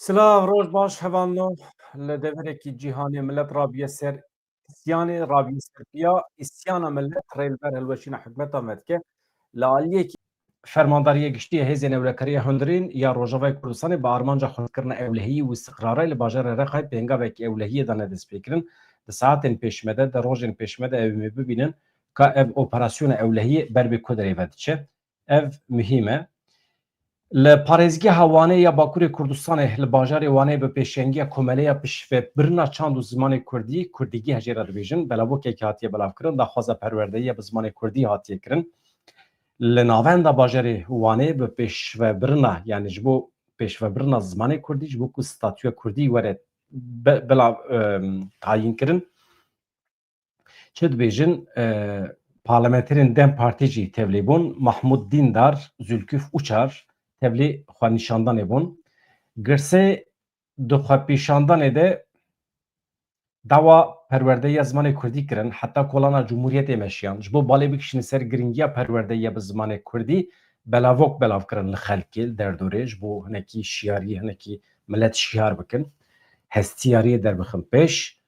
سلااو ڕۆژ باش هەڤاندنەوە لە دەڤەرێکی جیهانی ملەت ڕابیە سەر ئیسیانê ڕابیە سەرپیا ئیسیانە ملەت رێلبەر هەلوەشینە حکومەتا مەدکە لە aliyekî fermandariya giştî ya Hêzên Ewlekariya Hundirên ya Rojavayê Kurdistanê bi armanca xwendkirina ewlehiyî û istiqrarê li bajarê Rexay pêngavekî ewlehiyê de nedestpêkirin di saetên pêşmede de rojên pêşmede ev ê bibînin ka ev operasyona ewlehiyê ber bê Kudrê ve diçe. Ev mühîm e. Li parêzgeha Wanê ya Bakurê Kurdistanê li bajarê Wanê bi pêşengiya komeleya piştbirina çand û zimanê Kurdî Kurdîgeh jê re dibêjin belavokekî hatiye belavkirin daxwaza perwerdeyiya bi zimanê Kurdî hatiye kirin. Li navenda bajarê Wanê bi pêşvebirina yani ji bo pêşvebirina zimanê Kurdî ji bo ku statûya Kurdî were belav tayîn kirin çi dibêjin parlamenterên Dem Partî jî tevlî bûn Mahmud Dîndar, Zülküf Uçar tevlî xwenîşandanê bûn. Girsê di xwepêşandanê de dawa perwerdeyiya zimanê Kurdî kirin heta kolana Cumhuriyetê meşiyan ji bo balê bikişînin ser giringiya perwerdeyiya bi zimanê Kurdî belavok belav kirin li xelkê li derdorê ji bo hinekî şiyarî hinekî millet şiyar bikin hestiyariyê derbixin pêş.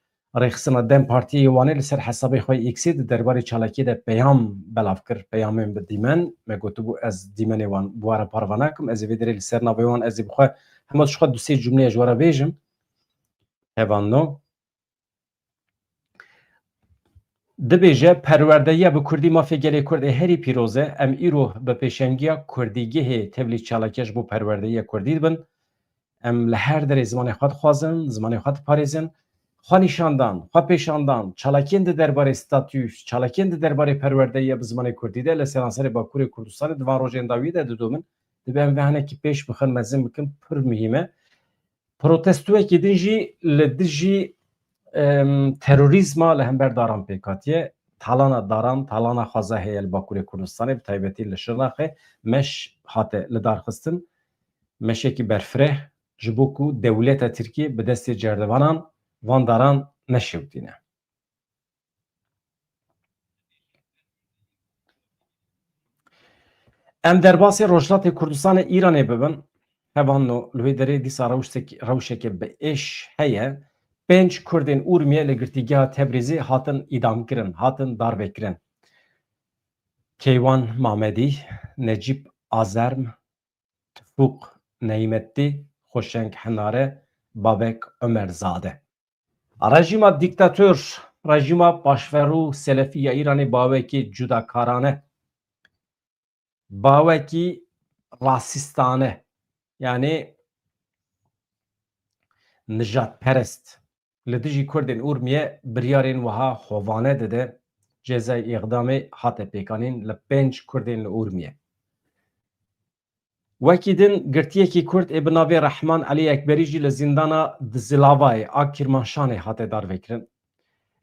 Rêxistina Dem Partiyê Wanê li ser hesabê xwe Xê di derbarê çalakiyê de peyam belav kir peyamên bi dîmen me gotibû ez dîmenê wan bi were parva nakim ez ê vê derê li ser navê wan ez ê bixwe hema ji xwe du sê cumleyê ji were bêjim hevano dibêje perwerdeyiya bi Kurdî mafê gelê Kurd ê herî pîroz e em îro bi pêşengiya Kurdîgehê tevlî çalakiya ji bo perwerdeyiya Kurdî dibin em li her derê zimanê xwe dixwazin zimanê xwe diparêzin xwenîşandan xwepêşandan çalakiyên di derbarê statû çalakiyên di derbarê perwerdeyiya bi zimanê Kurdî de li seranserê Bakurê Kurdistanê di van rojên dawî de didomin dibe em vê hinekî pêş bixin mezin bikin pir mühîm e. Protestowekî din jî li dijî terorîzma li hember daran pêk hatiye talana daran talana xwaza heye li Bakurê Kurdistanê bi taybetî li Şirnexê meş hate li darxistin meşekî berfireh ji bo ku dewleta Tirkiye bi destê cerdevanan van daran neşewitîne. Em derbasê Rojhilatê Kurdistanê Îranê bibin hevano li wê derê dîsa rewşeke bi êş heye pênc Kurdên Urmiye li girtîgeha Tebrizê hatin îdamkirin hatin darvekirin. Keywan Mamedî, Necîb Azerm, Tifûq Neymettî, Xoşeng Hinare, Babek Ömerzade. Rejima dîktatör rejima paşverû Selefî ya Îranê bawekî cudakarane bawekî rasîstane yani nijadperest li dijî Kurdên Urmiye biryarên wiha xovane dide cezayê îqdamê hate pêkanîn li pênc Kurdên li Urmiye. Wekî din girtiyekî Kurd ê bi navê Rehman Elî Ekberî jî li zîndana Zilavayê a Kîrmanşanê hate darvekirin.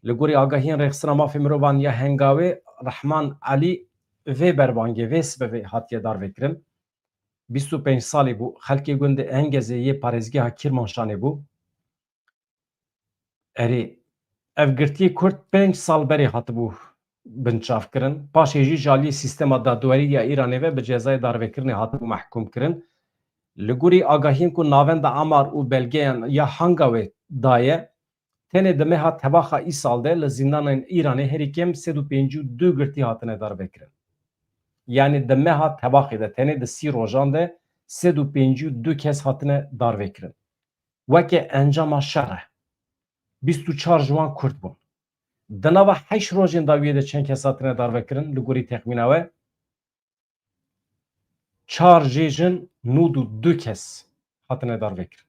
Li gorî agahiyên rêxistina mafê mirovan ya hengavê Rehman Elî vê berbangê vê sibevê hatiye darvekirin. 25 salî bû xelkê gundê Engezê yê parêzgeha Kîrmanşanê bû. Erê ev girtiyê Kurd 5 sal berê hatibû binçavkirin. Paşê jî ji aliyê sîstema dadwerî ya Îranê ve bi cezayê darvekirinê hatibû mehkûm kirin. Li gorî agahiyên ku navenda Amar û belgeyan ya Hangawê daye tenê di meha tebaxa îsal de li zîndanên Îranê herî kêm 152 girtî hatine darvekirin. Yani di meha tebaxê de tenê di sî rojan de 152 kes hatine darvekirin. Weke encama şer e. 24 ji wan Kurd bûn. Di nava 8 rojên dawiyê de çend kes hatine darvekirin li gorî texmîna we? 4 jê jin 92 kes hatine darvekirin.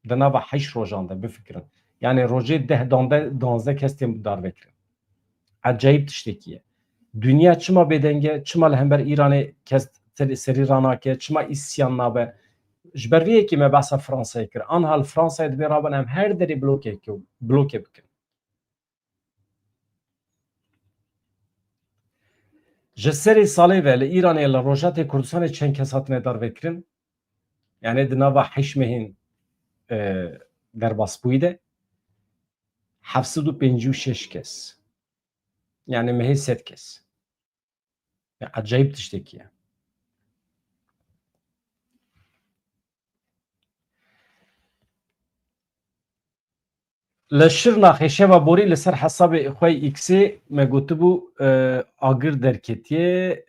Di nava 8 rojan de bifikirin. Yani rojê 10-12 kes tên darvekirin. Ecayîb tiştekî ye. Dünya çima bêdenge, çima li hember Îranê kes serî ranake, çima îsyan nabe. Ji ber vê yekê me behsa Fransayê kir. Anha li Fransayê dibê rabin em her derê blokê bikin. Ji serê salê ve li Îranê li Rojhilatê Kurdistanê çend kes hatine darvekirin? Yani di nava hişmehên derbasbûyî de 756 kes. Yani mehê 100 kes. Ecayîb tiştekî ye. لشرناخ شوا بوری لسر حساب خوی ایکسی مگوتبو آگر درکتیه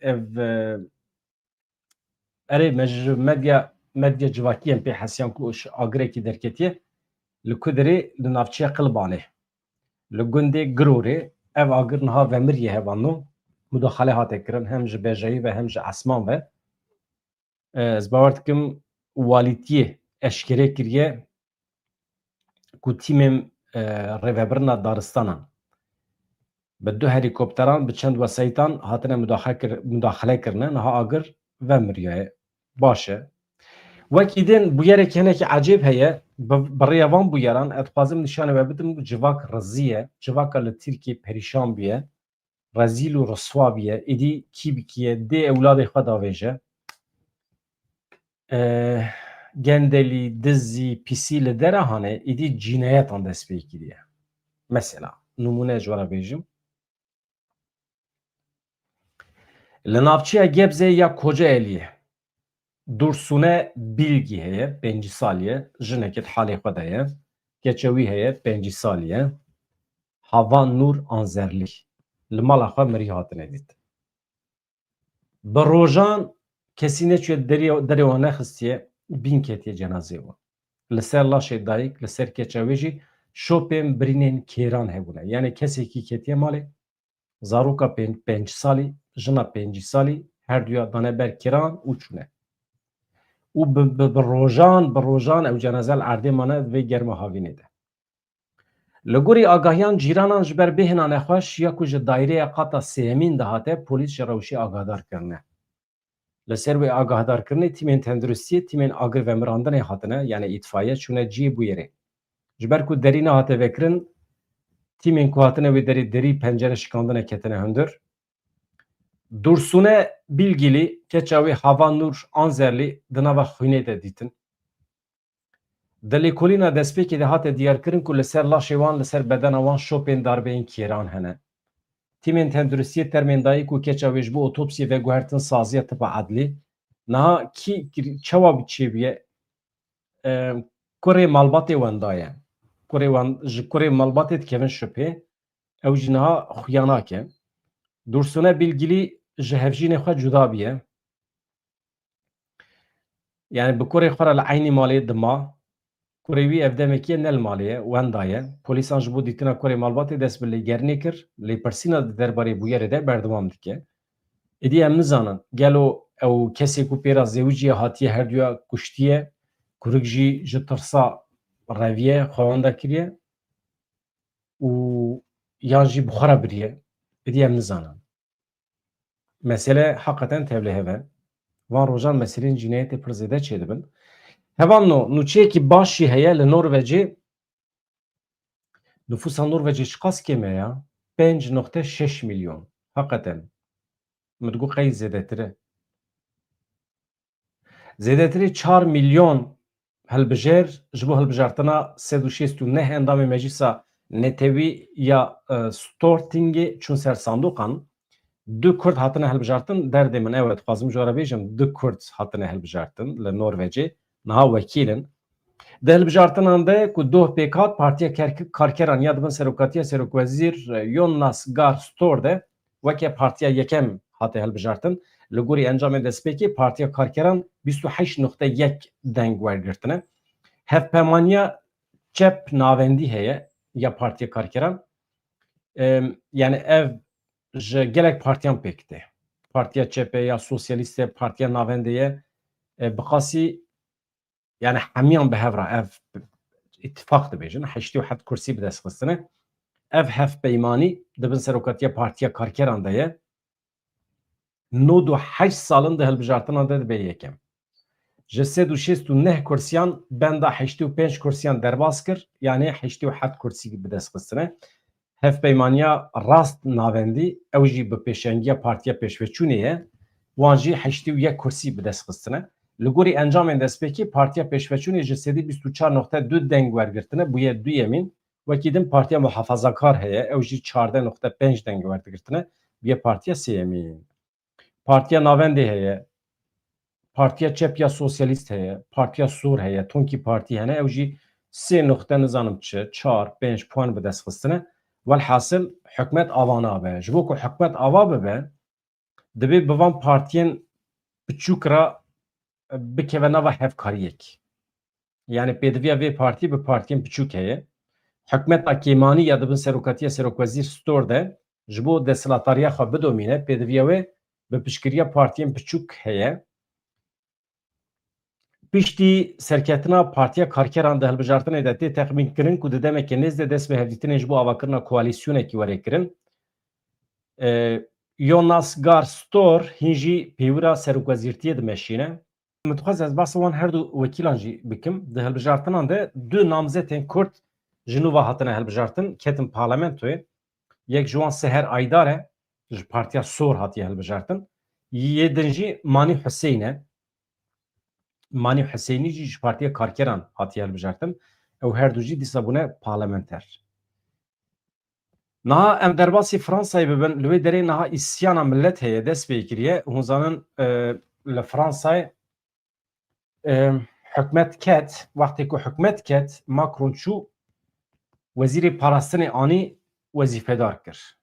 اره مدیا جواکی ام پی حسیان کوش آگره کی درکتیه لکودری لنافچه قلبانه لگنده گروره ev agir niha vemiriye hevano müdaxale hate kirin hem ji bejeyî ve hem ji esman ve ez bawer dikim walîtiyê eşkere kiriye ku tîmên rêvebirina daristanan bi du helîkopteran bi çend weseytan hatine müdaxale kirine niha agir vemiriye baş e wekî din bûyerek hinekî ecêb heye bi rêya van bûyeran ez dixwazim nîşane we bidim civak rizî ye civaka li Tirkiye perîşan bûye rezîl û riswa bûye êdî kî bikiye dê ewladê xwe davêje gendelî dizî pîsî li dere hane êdî cînayetan dest pê kiriye mesela numune ji we re bêjim li navçeya Gebzê ya Kocaeliyê Dursune Bilgî heye pêncî salî ye jinekê halê xwe de ye keçe wî heye pêncî salî ye Havan Nur Anzerlî li mala xwe mirî hatine dîtin bi rojan kesî neçûye derê wan nexistiye bîn ketiye cenazeyê wan li ser laşê dayîk li ser keça wê jî şopên birînên kêran hebûne yani kesekî ketiye malê zaroka pênc salî jina pêncî salî her duya dane ber kêran û çûne û bi rojan ew cenaze li erdê mane vê germa havînê de li gorî agahiyan cîranan ji ber bêhna nexweş ya ku ji daîreya qata sêyemîn de hate polîs ji rewşê agahdar kirine li ser wê agadarkirinê tîmên tenduristiyê tîmên agir vemirandinê hatine yani îtfaiye çûne ciyê bûyerê ji ber ku derî nehate vekirin tîmên ku hatine wê derê derî pencere şikandinê ketine hundir Dursune Bilgîlî keça wê Havan Nur Anzerlî di nava xwînê de dîtin di lêkolîna destpêkê de hate diyarkirin ku li ser laşê wan li ser bedena wan şopên darbeyên kêran hene tîmên tenduristiyê termên dayîk û keça wê ji bo otopsiyê ve guhertin saziya tipa edlî niha kî çawa çêbûye kurê malbatê wan daye kurê wan ji kurê malbatê dikevin şipê ew jî niha xuya nake Dursune Bilgîlî ji hevjînê xwe cuda bûye yani bi kurê xwe re li eynî malê dima kurê wî ev demekî ne li malê ye wenda ye polîsan ji bo dîtina kurê malbatê dest bi lêgernê kir lêpirsîna di derbarê bûyerê de berdewam dike êdî em nizanin gelo ew kesê ku pêra zêwiciyê hatiye her duya kuştiye kurik jî ji tirsa reviye xewanda kiriye û yan jî bi xwe re biriye êdî em nizanin mesele heqeten tevlî heve van rojan meselên cînayetê pir zêde çêdibin hevan nûçeyekî baş jî heye li Norwecê nüfusa Norwecê ji qas kêm e ya 5.6 milyon heqeten min digot qey zêdetir e zêdetirî 4 milyon hilbijer ji bo hilbijartina 369 endamê meclîsa netewî ya Stortingê çûn ser sandoqan du Kurd hatine hilbijartin derdê min ew dixwazim ji we re bêjim du Kurd hatine hilbijartin li Norwecê niha wekîlin di hilbijartinan de ku doh pêk hat Partiya Karkeran ya dibin serokatiya Serokwezîr Jonas Gahr Store de weke partiya yekem hate hilbijartin li gorî encamê destpêkê Partiya Karkeran 28.1 deng wergirtine hevpemaniya çep navendî heye ya Partiya Karkeran yani ev ji gelek partiyan pêk te Partiya Çepê ya Sosyalîst e Partiya Navendê ye bi qasî yani hemiyan bi hev re ev ittifaq dibêjin heştî û hed kursî bi dest xistine ev hevpeymanî dibin serokatiya Partiya Karkeran de ye 98 salin di hilbijartina de dibe yekem ji 369 kursiyan benda 85 kursiyan derbas kir yani 87 kursî bi dest xistine hevpeymaniya rast navendî ew jî bi pêşengiya Partiya Pêşveçûnê ye wan jî 81 kursî bi dest xistine li gorî encamên destpêkî Partiya Pêşveçûnê ji 24.2 deng wergirtine bûye duyemîn wekî din Partiya Muhafazakar heye ew jî 14.5 deng werdigirtine bûye Partiya sêyemîn Partiya Navendê heye Partiya Çep ya Sosyalîst heye Partiya Sor heye tonkî partî hene ew jî سه نقطه نزانم چه 4 5 puan bi dest xistine velhasıl hikûmet ava nabe ji bo ku hikûmet ava bibe dibe bi van partiyên biçûk re bikeve nava hevkariyek yani pêdiviya vê partî bi partiyên biçûk heye hikûmeta kêmanî ya dibin seroketiya Serokwezîr Stor de ji bo desthilatariya xwe bidomîne pêdiviya wê bi piştgiriya partiyên biçûk heye piştî serketina Partiya Karkeran di hilbijartinê de tê texmînkirin ku di demekê nêz de dest bi hevdîtinê ji bo avakirina koalîsyonekî werêkirin. Jonas Gahr Stor hîn jî pêwira serokwezîrtiyê dimeşîne. Min dixwaz ez basa wan her du wekîlan jî bikim. Di hilbijartinan de du namzetên Kurd ji nû ve hatine hilbijartin ketin parlamentoyê. Yek ji wan Seher Aydar e ji Partiya Sor hatiye hilbijartin. Yêdin jî Manî Hüseyn e. Manî Hüseynî jî ji Partiya Karkeran hatiye hilbijartin. Ew her du jî dîsa bûne parlamenter. Niha em derbasî Fransayê bibin li wê derê niha îsyana millet heye dest pê kiriye hûn zanin li Fransayê hikûmet ket wextê ku hikûmet ket Macron çû wezîrê parastinê anî wezîfedar kir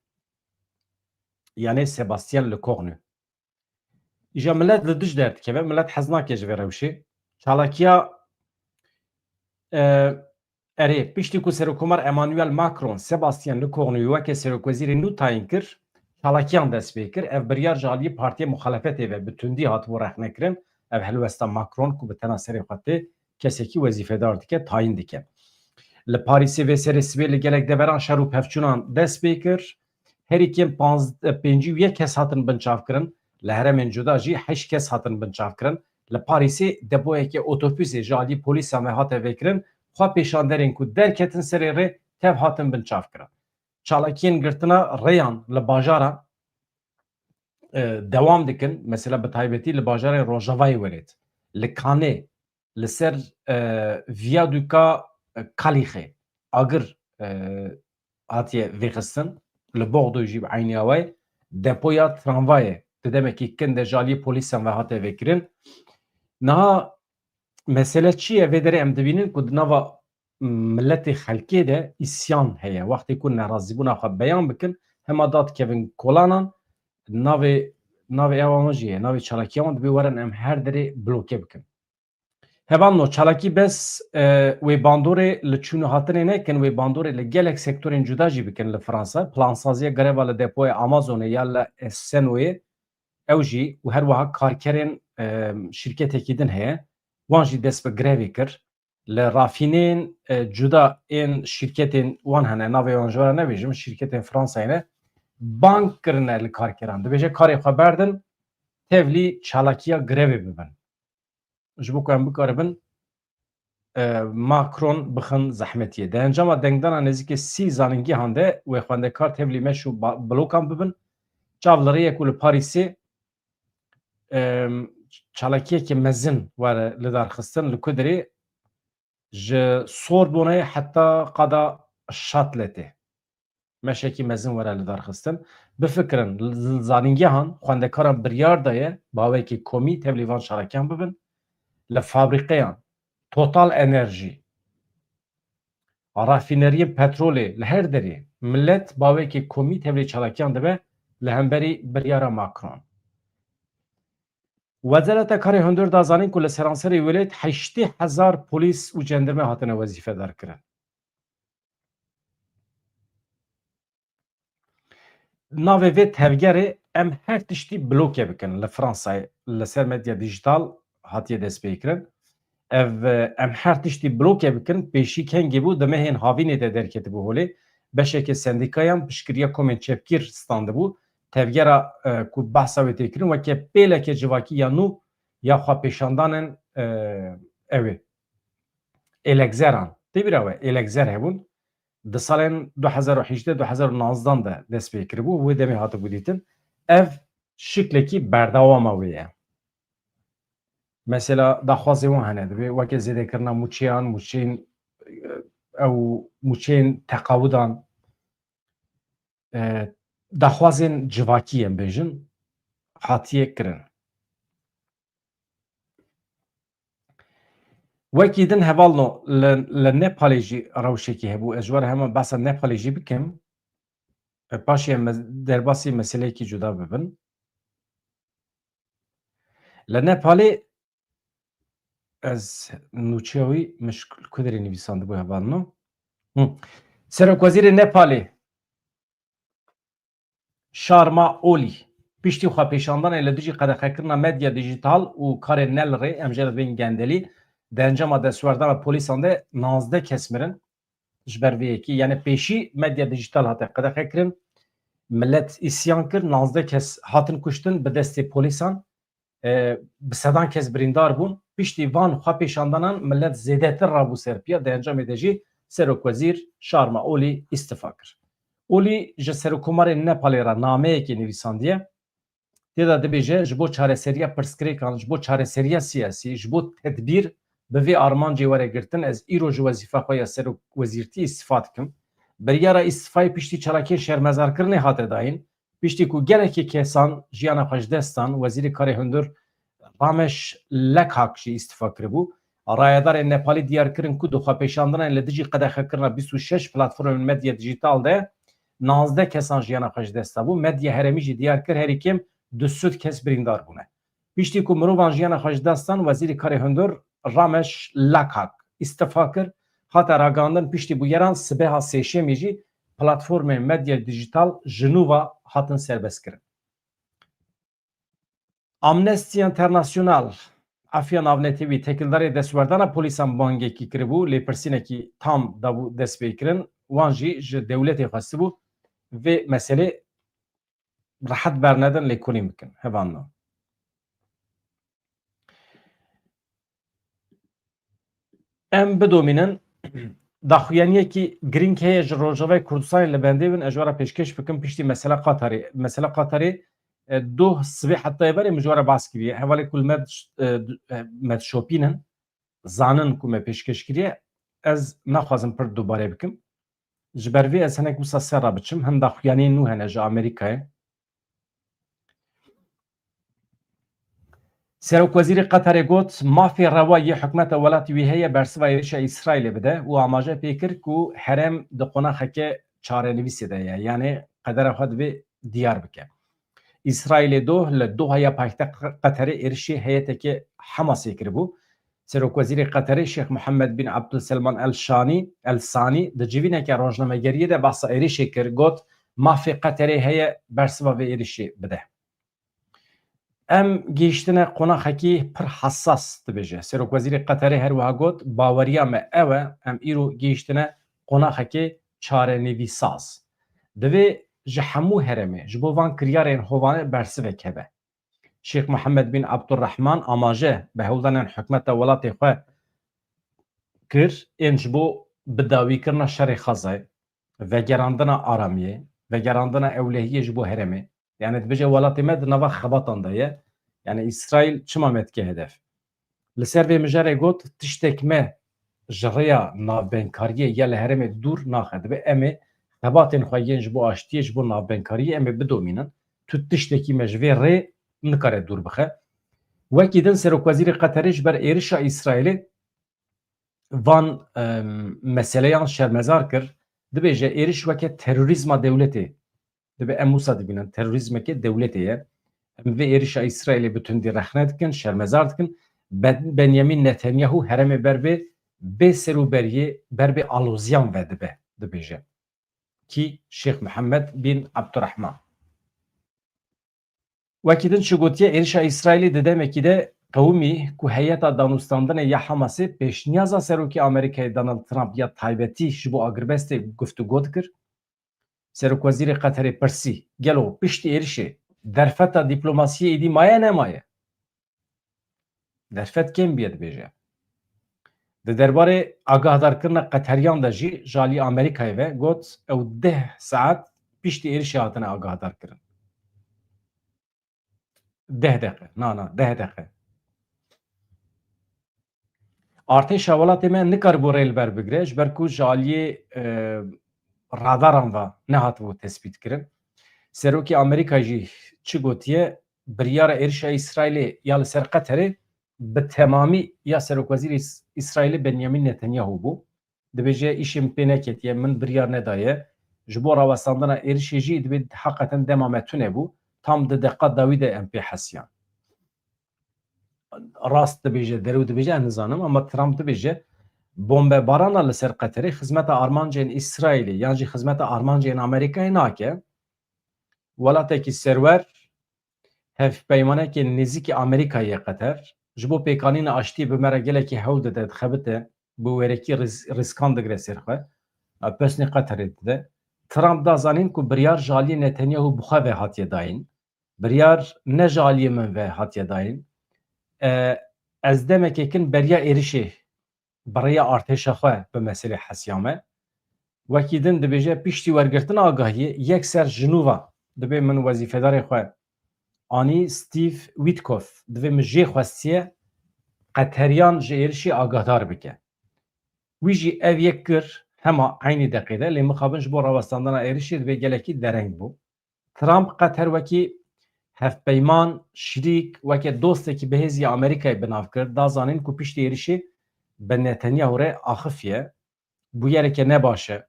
yani Sébastien Lecornu. Îja millet li dij derdikeve millet hez nake ji vê rewşê çalakiya erê piştî ku Serokkomar Emmanuel Macron Sébastien Lecornu'yü weke serokwezîrê nû tayin kir çalakiyan dest pê kir ev biryar ji aliyê Partiya Muxalefetê ve bi tundî hatibû rexnekirin ev helwesta Macron ku bi tena serê xwe tê kesekî wezîfedar dike tayin dike. Li Parîsê vê serê sibê li gelek deveran şer û pevçûnan dest pê kir herîkên pêncî û yek kes hatin binçavkirin li heremên cuda jî heşt kes hatin binçavkirin. Li Parîsê depoyeke otobüsê ji aliyê polîsan ve hate vêkirin xwe pêşanderên ku derketin serê rê tev hatin binçavkirin. Çalakiyên girtina rêyan li bajara dewam dikin mesela bi taybetî li bajarê Rojavayê welêt li Canê li ser viyadûka Kalîxê agir hatiye vêxistin li Bordeaux jî bi aynî awayê depoya tramvayê di demekî kin de ji aliyê polîsan ve hate vêkirin. Niha mesele çi ye vê derê em dibînin ku di nava milletê xelkê de îsyan heye wextê ku nerazîbûna xwe beyan bikin hema dadkevin kolanan navê ewa wan jî ye navê çalakiya wan dibe werin em her derê bloke bikin. Hevalno çalakî bes wê bandorê li çûnûhatinê nekin wê bandorê li gelek sektorên cuda jî bikin li Fransa plansaziya greva li depoya Amazonê ya li Essenoyê ew jî û her wiha karkerên şîrketekî din heye wan jî dest bi grevê kir li rafîneyên cuda ên şîrketên wan hene navê wan ji we re nebêjim şîrketên Fransayê ne bank kirine li karkeran dibêje karê xwe berdin tevlî çalakiya grevê bibin ji bo ku em bikaribin Macron bixin zehmetiyê. Di encama dengdana nêzîkî 30 zanîngehan de wê xwendekar tevlî meş û blokan bibin çav li rêyek û li Parîsê çalakiyekê mezin were li darxistin li ku derê ji Sorboneyê heta qada Şatletê meşekî mezin were li darxistin. Bifikirin li zanîngehan xwendekaran biryar daye bawekî komî tevlî van çalakiyan bibin li fabrîqeyan Total Enerji rafîneriyên petrolê li her derê millet bawekî komî tevlî çalakiyan dibe li hemberî biryara Macron. Wezareta Karê Hundir da zanîn ku li seranserê welêt 80,000 polîs û cendirme hatine wezîfedar kirin. Navê vê tevgerê em her tiştî blokê bikin li Fransayê li ser medya dijîtal hatiye dest pê kirin. Ev em her tiştî blokê bikin pêşî kengê bû di mehên havînê de derketibû holê beşekê sendîkayan piştgiriya komên çepgîr standibû tevgera ku behsa wê tê kirin weke pêleke civakî ya nû ya xwepêşandanên ew ê êlekzeran tê bîra we êlekzer hebûn di salên 2018-2019 de dest pê kiribû wê demê hatibû dîtin ev şiklekî berdewama wê ye. Mesela daxwazê wan hene dibe weke zêdekirina mûçeyan mûçeyên ew mûçeyên teqawudan daxwazên civakî em bêjin hatiye kirin. وەکی din hevalno li Nepalê jî rewşekê hebû ez ji we re hemen behsa Nepalê jî bikim paşê em derbasî meseleyekî cuda bibin. Li Nepalê ez nûçeya wî ku derê nivîsandibû hevalno. Serokwezîrê Nepalê Sharma Oli piştî xwepêşandanê li dijî qedexekirina medya dijîtal û karên ne li rê em jê li bên gendelî di encama destwerdana polîsan de 19 kes mirin ji ber vê yekî yani pêşî medya dijîtal hate qedexekirin millet îsyan kir 19 kes hatin kuştin bi destê polîsan bi sedan kes birîndar bûn piştî van xwepêşandanan millet zêdetir rabû serpiya di encamê de jî Serokwezîr Sharma Oli îstifa kir. Olî ji Serokkomarê Nepalê re nameyekê nivîsandiye têda dibêje ji bo çareseriya pirsgirêkan ji bo çareseriya siyasî ji bo tedbîr bi vê armancê weregirtin ez îro ji wezîfa xwe ya serokwezîrtî îstifa dikim. Biryara îstifayê piştî çalakiyên şermezarkirinê hate dayîn piştî ku gelekî kesan jiyana xwe ji destan Wezîrê Karê Hundir Ramesh Lekhak jî îstifa kiribû. Rayedarên Nepalî diyar kirin ku di xwepêşandanên li dijî qedexekirina 26 platformên medya dijîtal de 19 kesan jiyana xwe ji dest dabû. Medya heremî jî diyar kir herî kêm 200 kes birîndar bûne. Piştî ku mirovan jiyana xwe ji destan Wezîrê Karê Hundir Ramesh Lekhak îstifa kir hata ragandin piştî bûyeran sibeha sêşemê jî platformên medya dijîtal ji nû ve hatin serbestkirin. Amnesty International Afiya Navnetê wî tekildarê destwerdana polîsan bangekî kiribû lêpirsînekî tam dabû dest pê kirin wan jî ji dewletê xwestibû vê meselê rehet bernedin lêkolîn bikin hevanno. Em bidomînin daxuyaniyekî girîng heye ji Rojavayê Kurdistanê li bendê bin ez ji we re pêşkêş bikim piştî mesela Qatarê. Mesela Qatarê doh sibê hetayê berê min ji we re bas kiriye. Hevalê ku me şopînin zanin ku me pêşkêş kiriye ez naxwazim pir dubarê bikim. Ji ber vê ez hinek wisa se ra biçim hin daxuyaniyên nû hene ji Amerîkayê. Serokwezîrê Qatarê got mafê rewa yê hikûmeta welatî wî heye bersiva êrişa İsraîlê bide û amaje pê kir ku herem di qonaxeke çarenivîsê de ye yani qedera xwe divê diyar bike. İsraîlê doh li Dohaya paytexta Qatarê êrişê heyetekê Hemasê kiribû. Serokwezîrê Qatarê Şeyx Muhammed bin Abdulselman El Sanî di civîneke rojnamegeriyê de behsa êrişê kir got mafê Qatarê heye bersiva vê êrişê bide. Em gihîştine qonaxekî pir hesas dibêje. Serokwezîrê Qatarê her wiha got baweriya me ew e em îro gihîştine qonaxekê çarenivîsaz. Divê ji hemû heremê ji bo van kiryarên hovane bersivek hebe. Şeyx Muhammed bin Abdurrahman amaje bi hewldanên hikûmeta welatê xwe kir ên ji bo bidawîkirina şerê xezayê, vegerandina aramiyê, vegerandina ewlehiyê ji bo heremê. Yani dibêje welatê me di nava xebatan de ye. Yani İsraîl çima metke hedef. Li ser vê mijarê got tiştek me ji rêya navbenkariyê ya li herêmê dûr naxe. Dibe em ê xebatên xwe yên ji bo aştiyê ji bo navbenkariyê em ê bidomînin. Tu tiştekî me ji vê rê nikare dûr bixe. Wekî din Serokwezîrê Qatarê ji ber êrişa İsraîlê van meseleyan şermezar kir. Dibêje êriş weke terorîzma dewletê. Dibe em wisa dibînin terorîzmekê dewletê ye. Em vê êrişa İsraîlê bi tundî rexne dikin, şermezar dikin. Benyamin Netanyahu heremê ber vê bê serûberiyê ber vê alozyan ve dibe dibêje. Ki Şeyx Muhammed bin Abdurrahman. Wekî din çi gotiye êrişa İsraîlê di demekî de qewimî ku heyeta danûstandanê ya Hemasê pêşniyaza serokê Amerîkayê Donald Trump ya taybetî ji bo agirbestê guftûgo dikir. Serokwezîrê Qatarê pirsî gelo piştî êrişê derfeta dîplomasiyê êdî maye nemaye. Derfet kêm biye dibêje. Di derbarê agahdarkirina Qeteriyan de jî ji alî Amerîkayê ve got ew 10 saet piştî êrişê hatine agahdar kirin. 10 deqe. Na 10 deqe. Artêşa welatê me nikaribû rê li ber bigire ji ber ku ji aliyê radaran ve nehatibû tespît kirin. Serokê Amerîkayê jî çi gotiye biryara êrişa İsraîlê ya li ser Qeterê bi temamî ya Serokvezîrê İsraîlê Benyamin Netanyahu bû. Dibêje îşim pê neketiye min biryar nedaye ji bo rawestandina êrişê jî dibe heqeten dema me tune bû tam di deqa dawî de em pê hesiyan. Rast dibêje derû dibêje ez nizanim ama Trump dibêje bombebarana li ser Qeterê xizmeta armancên İsraîlê yan jî xizmeta armancên Amerîkayê nake. Welatekî serwer hevpeymanekê nêzîkî Amerîkayê Qeter ji bo pêkanîna aştiyê bi me re gelekî hewl dide dixebite bi wêrekî riskan digire ser xwe pesnê Qeterê dide. Trump da zanîn ku biryar ji aliyê Netanyahu bi xwe ve hatiye dayîn. Biryar ne ji aliyê min ve hatiye dayîn. Ez demekê kin beriya êrişê برای ارتشا خو به مسئله حسیامه وکی دن دبیجه پیشتی ورگرتن آگاهی یک سر جنوبا دبی من وظیفه دار خو آنی ستیف ویتکوف دبی مجی خواستیه قطریان جیرشی آگاهدار بکه ویجی او یک کر هما عینی دقیقه لی مخابنش بو راوستاندن ایرشی دبی گلکی درنگ بو ترامپ قطر وکی هف پیمان شریک وکی دوسته که بهزی امریکای بناف کرد دازانین کو پیشتی ایرشی به نتانیاهو re axıfiye bu yereke nebaşe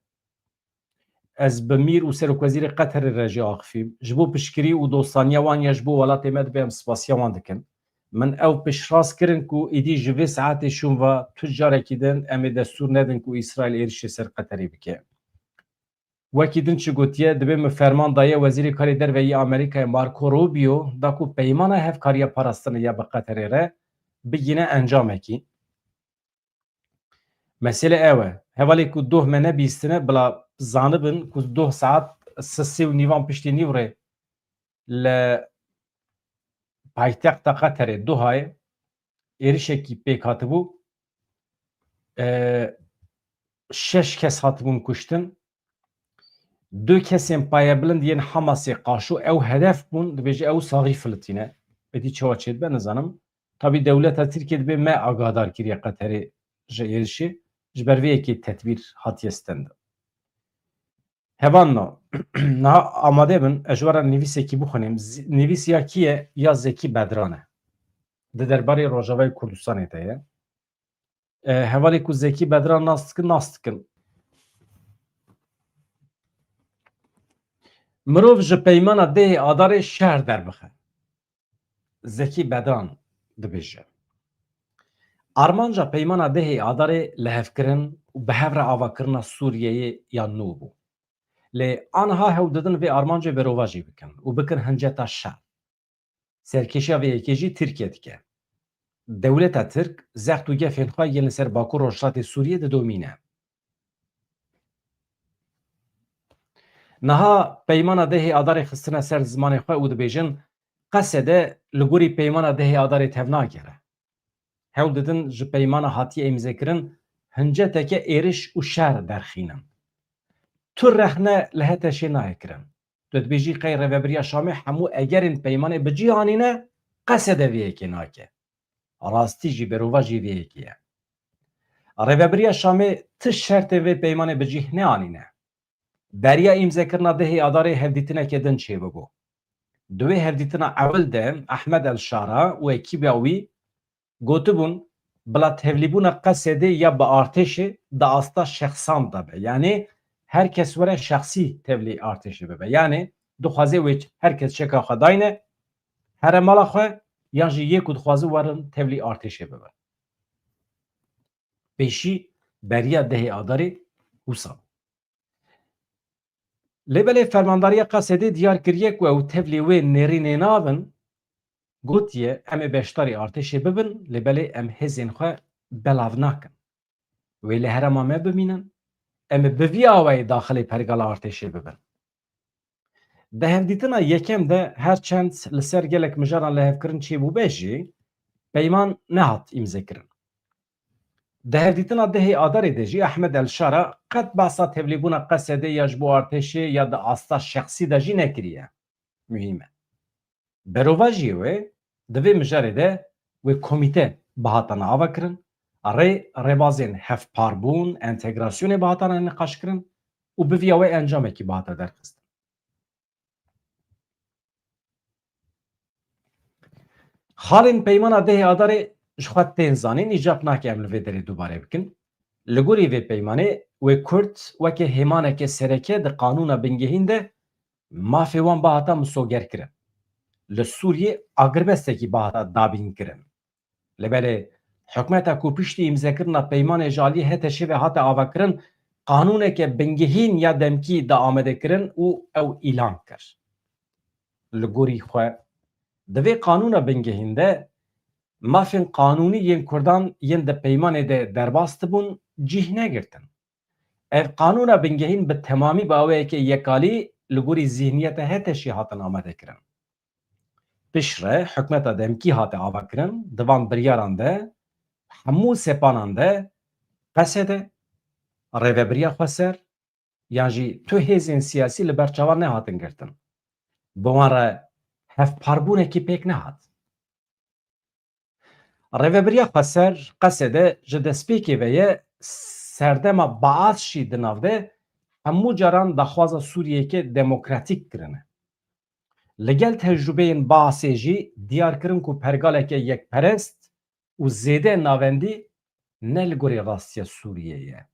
ez bi mîr û Serokvezîrê Qeterê re jî axifîm ji bo piştgirî û dostaniya wan ya ji bo welatê me dibe em spasiya wan dikin min ew piştrast kirin ku êdî ji vê saetê şûnva tu carekî din em ê destûr nedin ku İsraîl êrişê ser Qeterê bike wekî din çi gotiye dibe min ferman daye Wezîrê Karê Derve yê Amerîkayê Marco Rubio da ku peymana hevkariya parastinê ya bi Qeterê re bigîne encamekî mesele ew e hevalê ku doh me nebîstine bila zanibin ku doh saet sesê û nîvan piştî nîv re li paytexta Qeterê Dohayê êrişekî pêk hatibû şeş kes hatibûn kuştin du kesên payebilind yên Hamasê qaşû ew hedef bûn dibêje ew saxî filitîne êdî çawa çê dibe nizanim tabî dewleta Tirkiye dibe me agadar kiriye Qeterê ji êrişê ji ber vê yekê tedbîr hatiye stendin hevanna niha amade bin ez ji we re nivîsekî bixwînim nivîsiya kî ye ya Zekî Bedran e di derbarê Rojavayê Kurdistanê de ye hevalê ku Zekî Bedran nas dikin mirov ji peymana dehê adarê şer derbixe Zekî Bedran dibêje armanca peymana dehê adarê li hevkirin û bi hev re avakirina Sûriyeyê ya nû bû lê aniha hew didin vê armancê berova jî bikin û bikin hinceta şer serkêşiya vê yekê jî Tirkiye dike dewleta Tirk zext û gefên xwe yên li ser Bakur Rojhilatê Sûriyê didomîne niha peymana dehê adarê xistine ser zimanê xwe û dibêjin qesê de li gorî peymana dehê adarê tev nagere hewl didin ji peymana hatiye îmzêkirin hinceteke êriş û şer derxînin tu rehne li heteşê nayê kirin tu dibêjî qey Rêveberiya Şamê hemû egerên peymanê bi cî anîne qesê de vê yekê nake rastî jî berova jî vê yekê ye Rêveberiya Şamê ti şertê vê peymanê bi cih neanîne deriya îmzekirina dehê adarê hevdîtineke din çêbibû di wê hevdîtina ewil de Ehmed El-Şara û ekîba wî gotibûn bila tevlîbûna qesê de ya bi artêşê di asta şexsan de be yanî herkes were şexsî tevlî artêşê bibe yanî dixwaze wê herkes çeka xwe dayne here mala xwe yan jî yê ku dixwaze werin tevlî artêşê bibe pêşî beriya dehê adarê wisa lêbelê fermandariya qesedê diyar kiriye ku ew tevlî wê nêrînê nabin gotiye em ê beşdarî artêşê bibin lêbelê em hêzên xwe belav nakin wê li herêma me bimînin em ê bi vî awayî daxilê pergala artêşê bibin di hevdîtina yekem de her çend li ser gelek mijaran lihevkirin çêbûbe jî peyman nehat îmzêkirin di hevdîtina dehê adarê de jî Ehmed El-Şara qet behsa tevlîbûna qesedê ya ji bo artêşê ya di asta şexsî de jî nekiriye mühîm e berova jî wê di vê mijarê de wê komîte bihatana avakirin rê rêbazên hevparbûn entegrasyonê bihatana nîqaşkirin û bi vîya wê encamekî bihata derxistin halên peymana dehê adarê ji xwe tên zanîn îcab nake em li vê derê dubare bikin. Li gorî vê peymanê wê Kurd wekî hêmaneke sereke di qanûna bingehîn de mafê wan bahata misogerkirin. Li Sûriyê agirbestekî bahata dabînkirin. Li berê hikûmeta ku piştî îmzekirina peymanê ji aliyê HTŞ ve hate avakirin qanûneke bingehîn ya demkî da amadekirin û ew îlan kir. Li gorî xwe di vê qanûna bingehîn de mafên qanûnî yên Kurdan yên di peymanê de derbas dibûn cih negirtin. Ev qanûna bingehîn bi temamî bi awayekê yekalî li gorî zihniyeta HTŞ hatin amadekirin. Piştre hikûmeta demkî hate avakirin divan biryaran de hemû sepanan de qesê de rêveberiya xweser yan jî tu hêzên siyasî li ber çavan nehatin girtin. Bi wan re hevparbûnekî pêk nehat. Rêveberiya xweser qesê de ji destpêkê ve ye serdema Baasî di nav de hemû caran daxwaza Sûriyeyeke demokratîk kirine. Li gel tecrübeyên Baasê jî diyar kirin ku pergaleke yekperest û zêde navendî ne li gorî rastiya Sûriyeyê ye.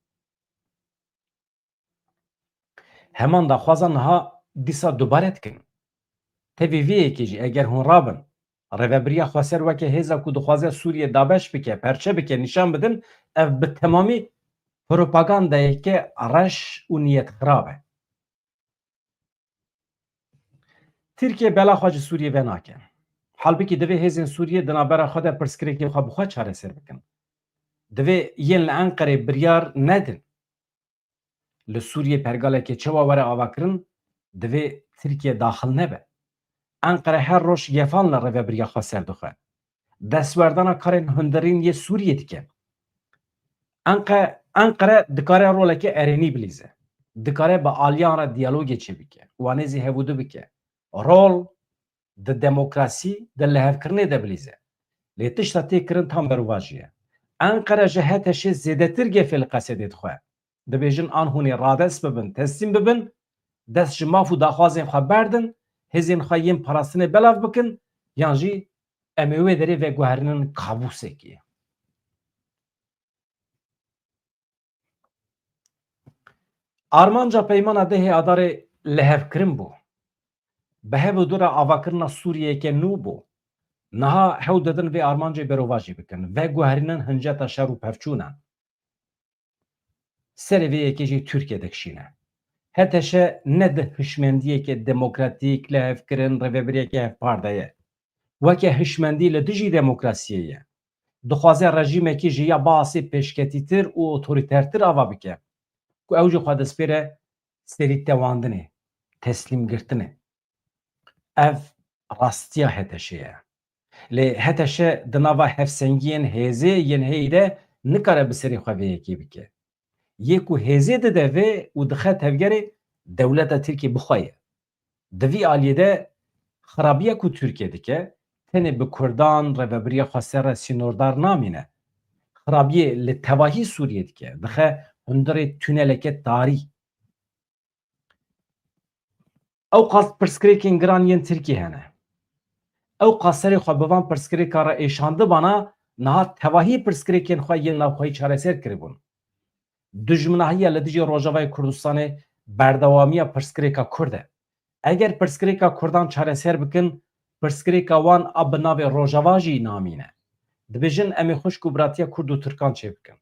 Heman daxwazan niha dîsa dubare dikin. Tevî vê yekê jî eger hûn rabin rêveberiya xweser weke hêza ku dixwaze Sûriyê dabeş bike, perçe bike, nîşan bidin, ev bi temamî propagandayeke reş û niyetxirab e. Tirkiye bela xwe ji Sûriyê venake. Halbikî divê hêzên Sûriyê di navbera xwe de pirsgirêkên xwe bi xwe çareser bikin. Divê yên li Enqerê biryar nedin. Li Sûriyê pergaleke çawa were avakirin divê Tirkiye daxil nebe. Enqere her roj gefan li rêveberiya xweser dixwe. Destwerdana karên hundirîn yê Sûriyê dike. Enqere dikare roleke erênî bilîze. Dikare bi aliyan re diyalogê çêbike. Wan êzî hevûdû bike. Rol di demokrasî di lihevkirinê de bilîze. Lê tişta tê kirin tam berûva ye. Enqere ji HTŞ zêdetir gefê li qesedê dixwe. Dibêjin an hûnê radest bibin, teslîm bibin, dest ji maf û daxwazên xwe berdin, hêzên xwe yên parastinê belav bikin, yan jî em ê wê derê veguherînin kabûsekê ye. Armanca peymana dehê adarê lihevkirin bû. Bi hev û dûra avakirina Sûriyeyeke nû bû. Niha hew didin vê armancê berûva jî bikin. Veguherînin hinceta şer û pevçûnan. Serê vê yekê jî Tirkiye dikişîne. HTŞ ne di hişmendiyeke demokratîk lihevkirin rêveberiyeke hevpar de ye. Weke hişmendî li dijî demokrasiyê ye. Dixwaze rejîmekî ji ya Baasê pêşketîtir û otorîtertir ava bike. Ku ew jî xwe destpêre serî tewandinê, teslîmgirtinê. Ev rastiya HTŞ ye. Lê HTŞ di nava hevsengiyên hêzê yên heyî de nikare bi serê xwe vê yekê bike. Yê ku hêzê dide vê û dixe tevgerê dewleta Tirkiye bixwe ye. Di vî aliyê de xirabiya ku Tirkiye dike tenê bi Kurdan rêveberiya xweser re sînordar namîne. Xirabiyê li tevahî Sûriyê dike. Dixe hundirê tüneleke tarî. Ew qas pirsgirêkên giran yên Tirkiye hene. Ew qas serê xwe bi van pirsgirêka re êşandibana niha tevahî pirsgirêkên xwe yên navxweyî çareser kiribûn. Dijminahiya li dijî Rojavayê Kurdistanê berdewamiya pirsgirêka Kurd e. Eger pirsgirêka Kurdan çareser bikin, pirsgirêka wan a bi navê Rojava jî namîne. Dibêjin em ê xwişk û biratiya Kurd û Tirkan çêbikin.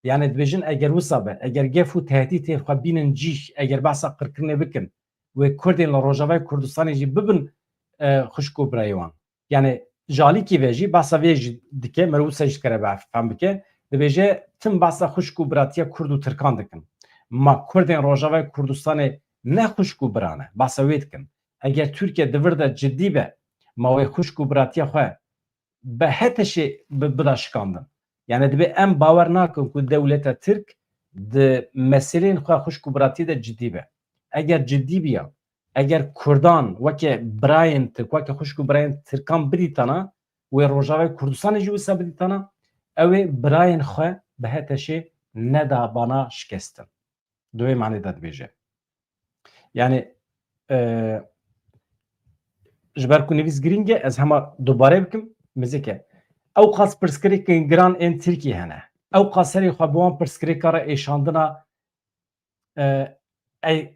Yani dibêjin eger wisa be, eger gef û tehdîtê xwe bînin cih, eger behsa qirkirinê bikin, wê Kurdên li Rojavayê Kurdistanê jî bibin xwişk û birayê wan. Yani ji alîkî ve jî behsa vê jî dike, merî wisa jî dikare fehm bike, dibêje tim behsa xwişk û biratiya Kurd û Tirkan dikin. Ma Kurdên Rojavayê Kurdistanê ne xwişk û biran e, behsa wê dikin. Eger Tirkiye divir de ciddî be, ma wê xwişk û biratiya xwe bi HTŞ bida şikandin. Yani dibe em bawer nakin ku dewleta Tirk di meselên xwe xwişk û biratî de ciddî be. Eger ciddî biya, eger Kurdan weke birayên Tirk, weke xwişk û birayên Tirkan bidîtana, wê Rojavayê Kurdistanê jî wisa bidîtana, ew ê birayên xwe bi HTŞ neda bana şikestin. Duwê manê de dibêje. Yani ji ber ku nivîs girîng e, ez hema dubare bikim, mizike. ew qas pirsgirêkên giran ên Tirkiye hene. Ew qas serê xwe bi wan pirsgirêka re êşandina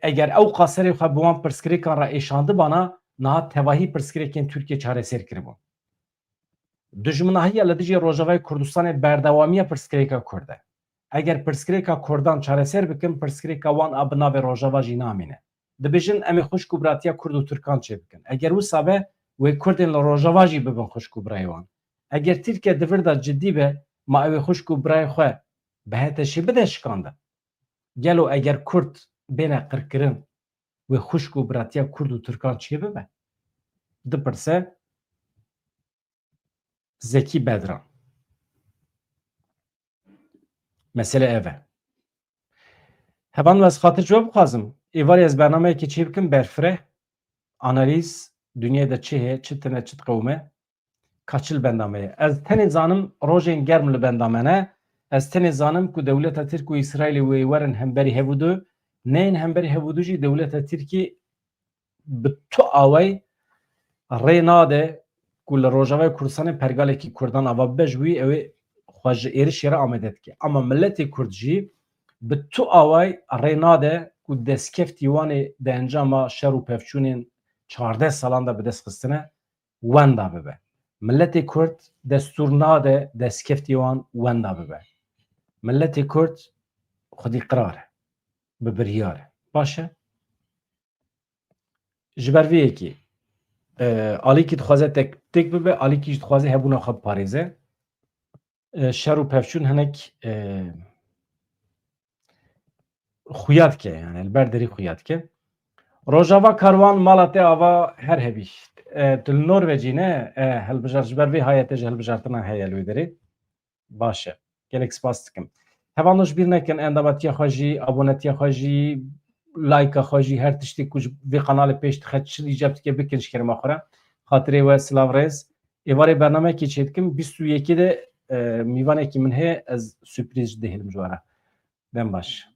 eger ew qas serê xwe bi wan pirsgirêkan re êşandibana niha tevahî pirsgirêkên Tirkiye çareser kiribûn. Dijminahiya li dijî Rojavayê Kurdistanê berdewamiya pirsgirêka Kurd e. Eger pirsgirêka Kurdan çareser bikin, pirsgirêka wan a bi navê Rojava jî namîne. Dibêjin em ê xwişkûbiratiya Kurd û Tirkan çê bikin. Eger wisa be wê Kurdên li Rojava jî bibin xwişkûbirayê wan. Eger Tirkiye divir da ciddî be, ma ew ê xwişkûbirayê xwe bi hetişî bide şikandin. Gelo eger Kurd bêne qirkirin wê xwişkûbiratiya Kurd û Tirkan çê bibe? Dipirse Zekî Bedran. Mesele ev e. Hevan ez xatir cevap bixwazim. Êvarê ez bernameyekê çê bikim berfireh, analîz, dunyayê de çi heye, çi tune, çi diqewime, ka çil bendame ye. Ez tenê zanim rojên germ li benda me ne, ez tenê zanim ku dewleta Tirk û İsraîlê wê werin hemberî hevûdû, neyên hemberî hevûdû jî dewleta Tirkî bi tu away rê nade ku li Rojavayê Kurdistanê pergalekî Kurdan ava bibe ji wî ew ê xwe ji êrişê re amade dike. Ama milletê Kurd jî bi tu away rê nade ku destkeftî wanê di encama şer û pevçûnên 14 salan de bi dest xistine wenda bibe. Milletê Kurd destûr nade destkeftî wan wenda bibe. Milletê Kurd xwedî qirar e, bi biryar e. Baş e? Ji ber vê yekê alîkî dixwaze têk bibe, alîkî jî dixwaze hebûna xwe biparêze. Şer û pevçûn hinek xuya dike, yani li ber derî xuya dike. Rojava karwan mala te ava her hebî. Tu li Norwecî ne hilbijar ji ber vê hayetê ji hilbijartina heye li wê derê. Baş e. Gelek spas dikim. Hevan ji bîr nekin endametiya xwe jî, abonetiya xwe jî, layka xwe jî, her tiştê ku ji vê kanalê pêş dixe çi îcab dike bikin ji kerema xwe re. Xatirê we silav rêz. Êvarê bernameyekê çê dikim 21 de mîvanekî min heye ez sürprîz ji dihêlim ji we re. Dem baş.